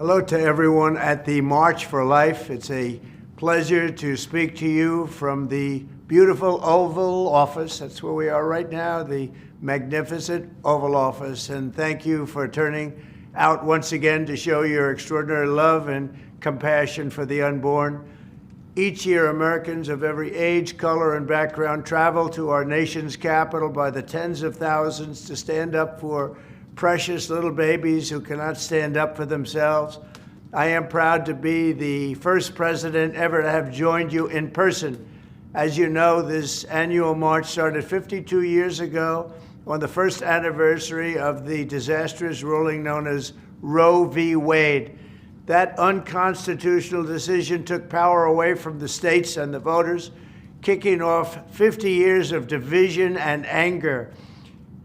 Hello to everyone at the March for Life. It's a pleasure to speak to you from the beautiful Oval Office. That's where we are right now, the magnificent Oval Office. And thank you for turning out once again to show your extraordinary love and compassion for the unborn. Each year, Americans of every age, color, and background travel to our nation's capital by the tens of thousands to stand up for precious little babies who cannot stand up for themselves. I am proud to be the first president ever to have joined you in person. As you know, this annual march started 52 years ago on the first anniversary of the disastrous ruling known as Roe v. Wade. That unconstitutional decision took power away from the states and the voters, kicking off 50 years of division and anger.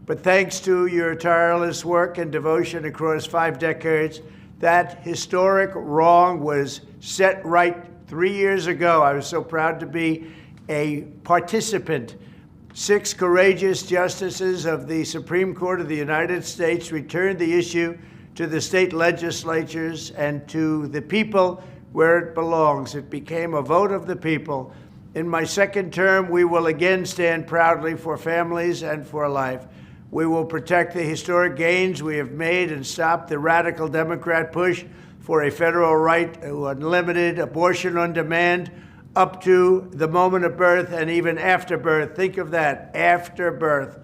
But thanks to your tireless work and devotion across 5 decades, that historic wrong was set right 3 years ago. I was so proud to be a participant. 6 courageous justices of the Supreme Court of the United States returned the issue to the state legislatures and to the people where it belongs. It became a vote of the people. In my second term, we will again stand proudly for families and for life. We will protect the historic gains we have made and stop the radical Democrat push for a federal right to unlimited abortion on demand up to the moment of birth and even after birth. Think of that, after birth.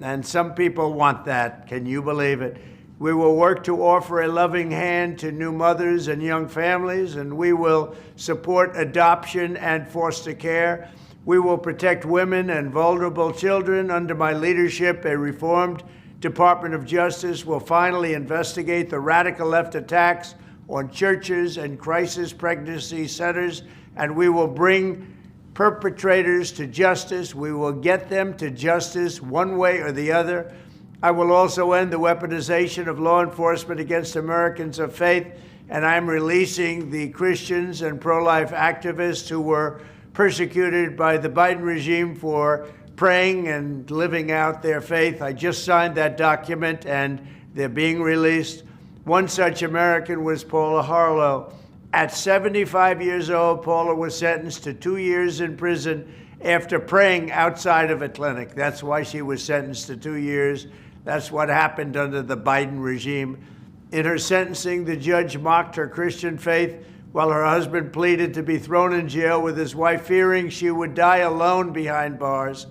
And some people want that. Can you believe it? We will work to offer a loving hand to new mothers and young families, and we will support adoption and foster care. We will protect women and vulnerable children. Under my leadership, a reformed Department of Justice will finally investigate the radical left attacks on churches and crisis pregnancy centers, and we will bring perpetrators to justice. We will get them to justice one way or the other. I will also end the weaponization of law enforcement against Americans of faith, and I'm releasing the Christians and pro-life activists who were persecuted by the Biden regime for praying and living out their faith. I just signed that document, and they're being released. One such American was Paula Harlow. At 75 years old, Paula was sentenced to 2 years in prison after praying outside of a clinic. That's why she was sentenced to 2 years. That's what happened under the Biden regime. In her sentencing, the judge mocked her Christian faith while her husband pleaded to be thrown in jail with his wife, fearing she would die alone behind bars.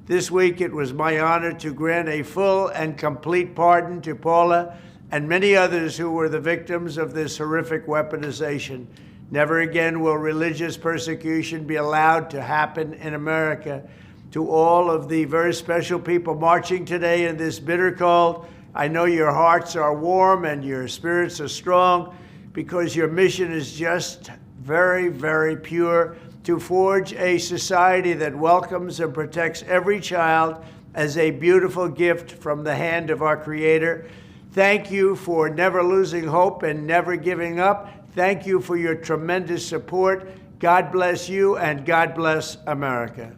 This week, it was my honor to grant a full and complete pardon to Paula and many others who were the victims of this horrific weaponization. Never again will religious persecution be allowed to happen in America. To all of the very special people marching today in this bitter cold, I know your hearts are warm and your spirits are strong because your mission is just very, very pure, to forge a society that welcomes and protects every child as a beautiful gift from the hand of our Creator. Thank you for never losing hope and never giving up. Thank you for your tremendous support. God bless you and God bless America.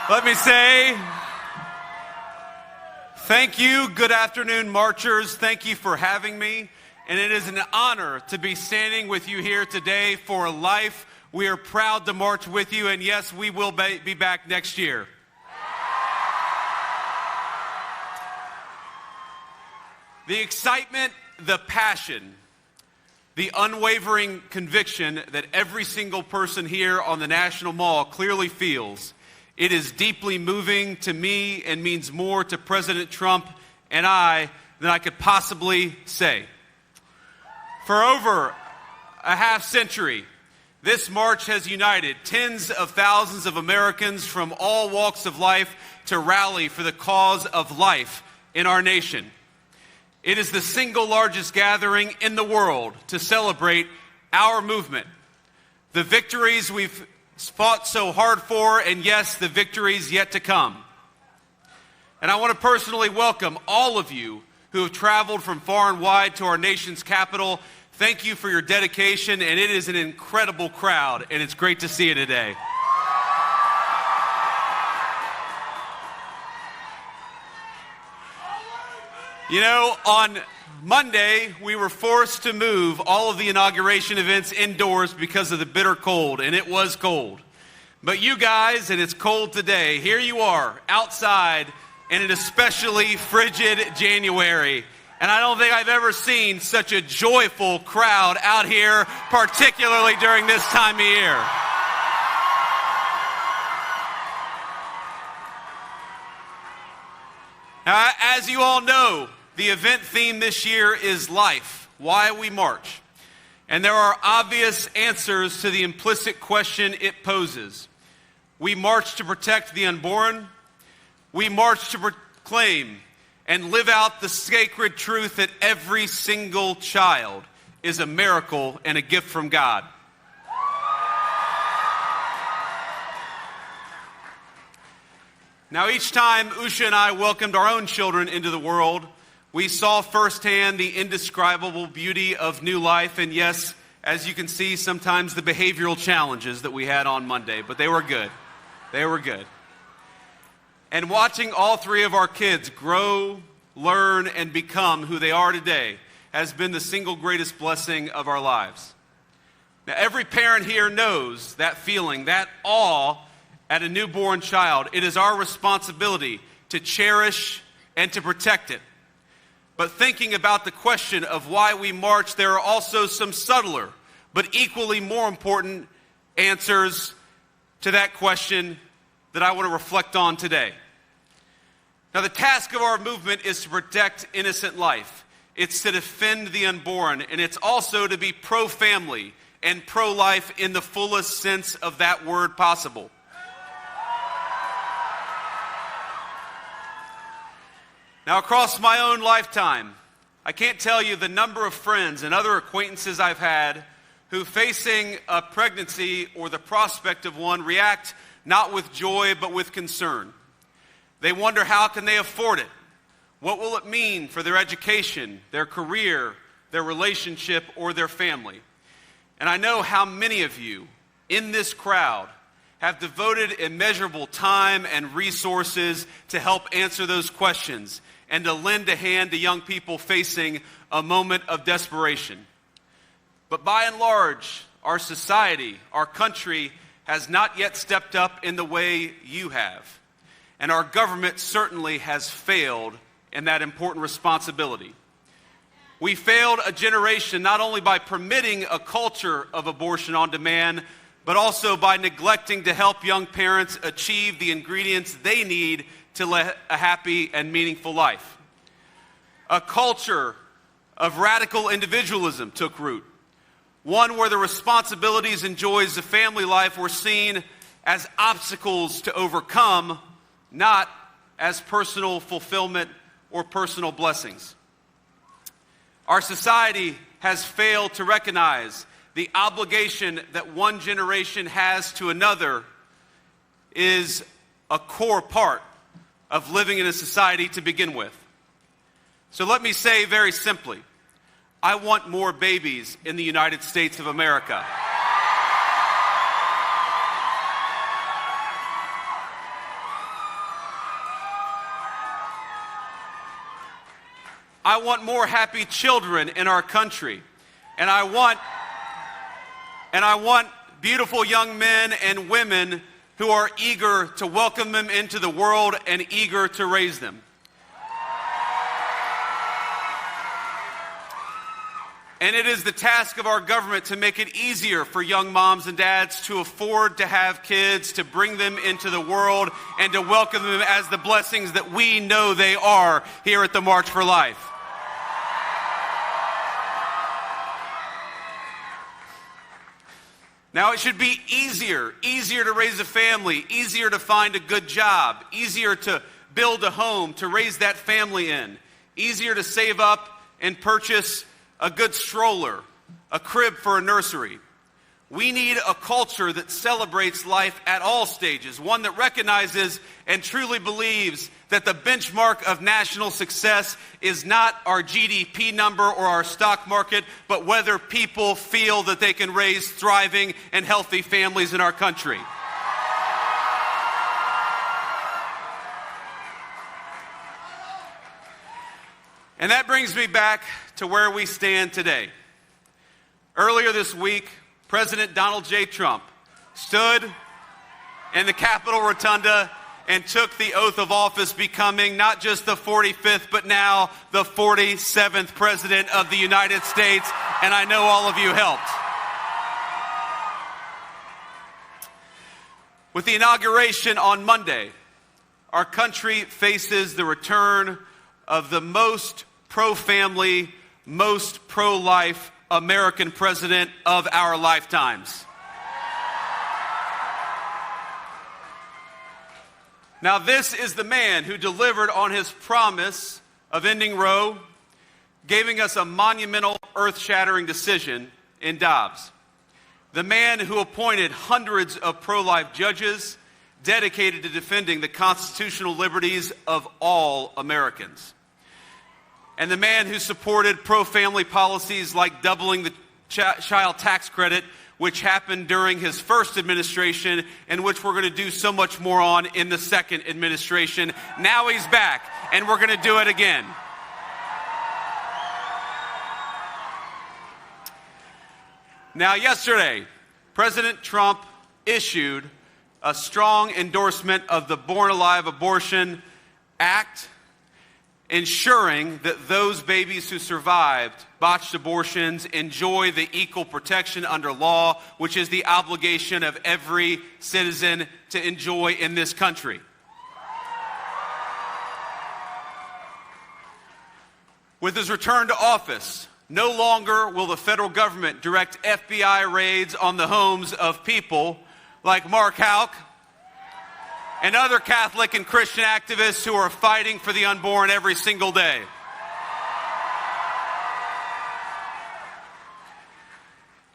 Let me say thank you. Good afternoon, marchers. Thank you for having me. And it is an honor to be standing with you here today for life. We are proud to march with you. And yes, we will be back next year. The excitement, the passion, the unwavering conviction that every single person here on the National Mall clearly feels. It is deeply moving to me and means more to President Trump and I than I could possibly say. For over a half century, this march has united tens of thousands of Americans from all walks of life to rally for the cause of life in our nation. It is the single largest gathering in the world to celebrate our movement, the victories we've fought so hard for, and yes, the victories yet to come. And I want to personally welcome all of you who have traveled from far and wide to our nation's capital. Thank you for your dedication, and it is an incredible crowd, and it's great to see you today. You know, on Monday, we were forced to move all of the inauguration events indoors because of the bitter cold, and it was cold. But you guys, and it's cold today, here you are outside in an especially frigid January. And I don't think I've ever seen such a joyful crowd out here, particularly during this time of year. Now, as you all know, the event theme this year is life, why we march. And there are obvious answers to the implicit question it poses. We march to protect the unborn. We march to proclaim and live out the sacred truth that every single child is a miracle and a gift from God. Now, each time Usha and I welcomed our own children into the world, we saw firsthand the indescribable beauty of new life, and yes, as you can see, sometimes the behavioral challenges that we had on Monday, but they were good. They were good. And watching all three of our kids grow, learn, and become who they are today has been the single greatest blessing of our lives. Now, every parent here knows that feeling, that awe at a newborn child. It is our responsibility to cherish and to protect it. But thinking about the question of why we march, there are also some subtler, but equally more important answers to that question that I want to reflect on today. Now, the task of our movement is to protect innocent life. It's to defend the unborn, and it's also to be pro-family and pro-life in the fullest sense of that word possible. Now, across my own lifetime, I can't tell you the number of friends and other acquaintances I've had who, facing a pregnancy or the prospect of one, react not with joy but with concern. They wonder, how can they afford it? What will it mean for their education, their career, their relationship, or their family? And I know how many of you in this crowd have devoted immeasurable time and resources to help answer those questions and to lend a hand to young people facing a moment of desperation. But by and large, our society, our country, has not yet stepped up in the way you have. And our government certainly has failed in that important responsibility. We failed a generation not only by permitting a culture of abortion on demand, but also by neglecting to help young parents achieve the ingredients they need to live a happy and meaningful life. A culture of radical individualism took root, one where the responsibilities and joys of family life were seen as obstacles to overcome, not as personal fulfillment or personal blessings. Our society has failed to recognize the obligation that one generation has to another is a core part of living in a society to begin with. So let me say very simply, I want more babies in the United States of America. I want more happy children in our country. And I want beautiful young men and women who are eager to welcome them into the world and eager to raise them. And it is the task of our government to make it easier for young moms and dads to afford to have kids, to bring them into the world, and to welcome them as the blessings that we know they are here at the March for Life. Now, it should be easier to raise a family, easier to find a good job, easier to build a home, to raise that family in, easier to save up and purchase a good stroller, a crib for a nursery. We need a culture that celebrates life at all stages, one that recognizes and truly believes that the benchmark of national success is not our GDP number or our stock market, but whether people feel that they can raise thriving and healthy families in our country. And that brings me back to where we stand today. Earlier this week, President Donald J. Trump stood in the Capitol Rotunda and took the oath of office, becoming not just the 45th, but now the 47th President of the United States, and I know all of you helped. With the inauguration on Monday, our country faces the return of the most pro-family, most pro-life American president of our lifetimes. Now, this is the man who delivered on his promise of ending Roe, giving us a monumental, earth-shattering decision in Dobbs. The man who appointed hundreds of pro-life judges dedicated to defending the constitutional liberties of all Americans. And the man who supported pro-family policies like doubling the child tax credit, which happened during his first administration and which we're going to do so much more on in the second administration. Now he's back, and we're going to do it again. Now, yesterday, President Trump issued a strong endorsement of the Born Alive Abortion Act, ensuring that those babies who survived botched abortions enjoy the equal protection under law, which is the obligation of every citizen to enjoy in this country. With his return to office, no longer will the federal government direct FBI raids on the homes of people like Mark Houck and other Catholic and Christian activists who are fighting for the unborn every single day.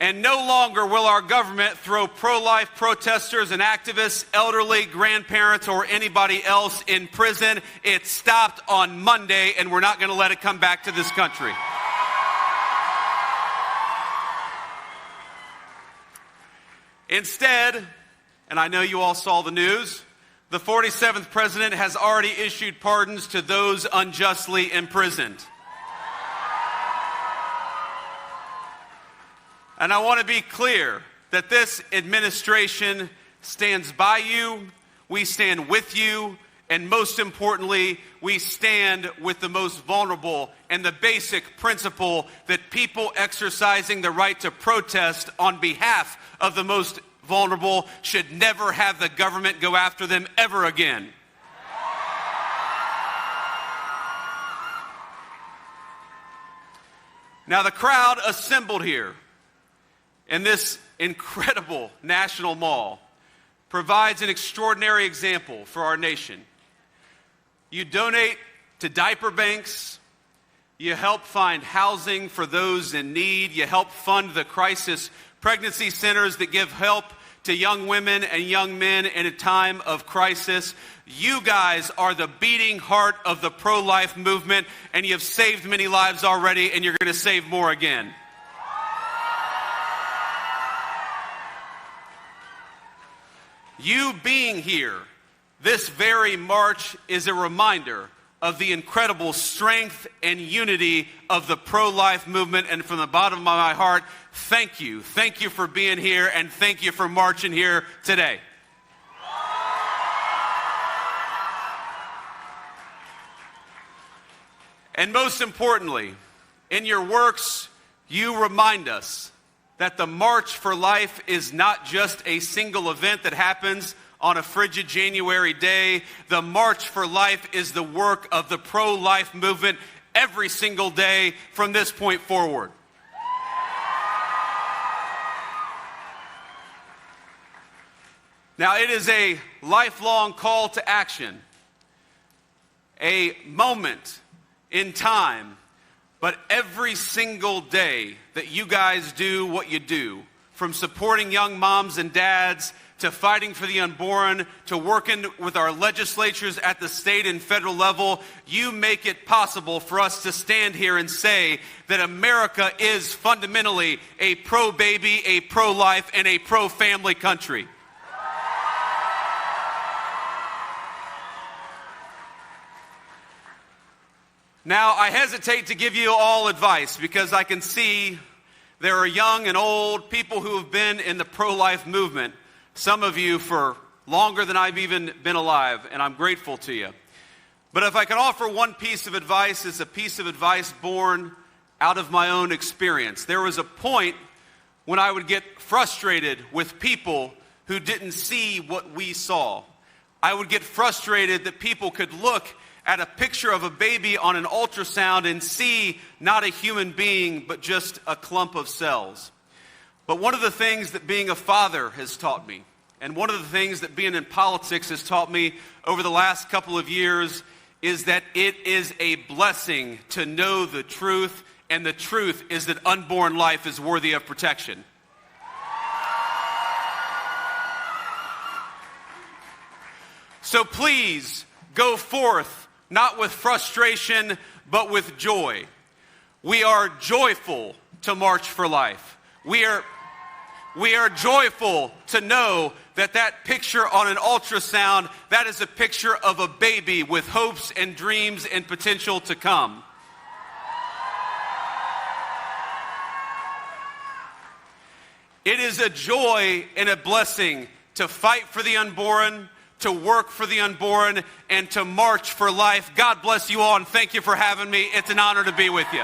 And no longer will our government throw pro-life protesters and activists, elderly, grandparents, or anybody else in prison. It stopped on Monday, and we're not going to let it come back to this country. Instead, and I know you all saw the news, the 47th president has already issued pardons to those unjustly imprisoned. And I want to be clear that this administration stands by you, we stand with you, and most importantly, we stand with the most vulnerable and the basic principle that people exercising the right to protest on behalf of the most vulnerable should never have the government go after them ever again. Now, the crowd assembled here in this incredible national mall provides an extraordinary example for our nation. You donate to diaper banks, you help find housing for those in need, you help fund the crisis pregnancy centers that give help to young women and young men in a time of crisis. You guys are the beating heart of the pro-life movement, and you have saved many lives already, and you're going to save more again. You being here this very March is a reminder of the incredible strength and unity of the pro-life movement. And from the bottom of my heart, thank you. Thank you for being here, and thank you for marching here today. And most importantly, in your works, you remind us that the March for Life is not just a single event that happens on a frigid January day. The March for Life is the work of the pro-life movement every single day from this point forward. Now, it is a lifelong call to action, a moment in time, but every single day that you guys do what you do, from supporting young moms and dads to fighting for the unborn, to working with our legislatures at the state and federal level, you make it possible for us to stand here and say that America is fundamentally a pro-baby, a pro-life, and a pro-family country. Now, I hesitate to give you all advice because I can see there are young and old people who have been in the pro-life movement, some of you for longer than I've even been alive, and I'm grateful to you. But if I can offer one piece of advice, it's a piece of advice born out of my own experience. There was a point when I would get frustrated with people who didn't see what we saw. I would get frustrated that people could look at a picture of a baby on an ultrasound and see not a human being, but just a clump of cells. But one of the things that being a father has taught me, and one of the things that being in politics has taught me over the last couple of years, is that it is a blessing to know the truth, and the truth is that unborn life is worthy of protection. So please go forth, not with frustration, but with joy. We are joyful to march for life. We are joyful to know that that picture on an ultrasound, that is a picture of a baby with hopes and dreams and potential to come. It is a joy and a blessing to fight for the unborn, to work for the unborn, and to march for life. God bless you all, and thank you for having me. It's an honor to be with you.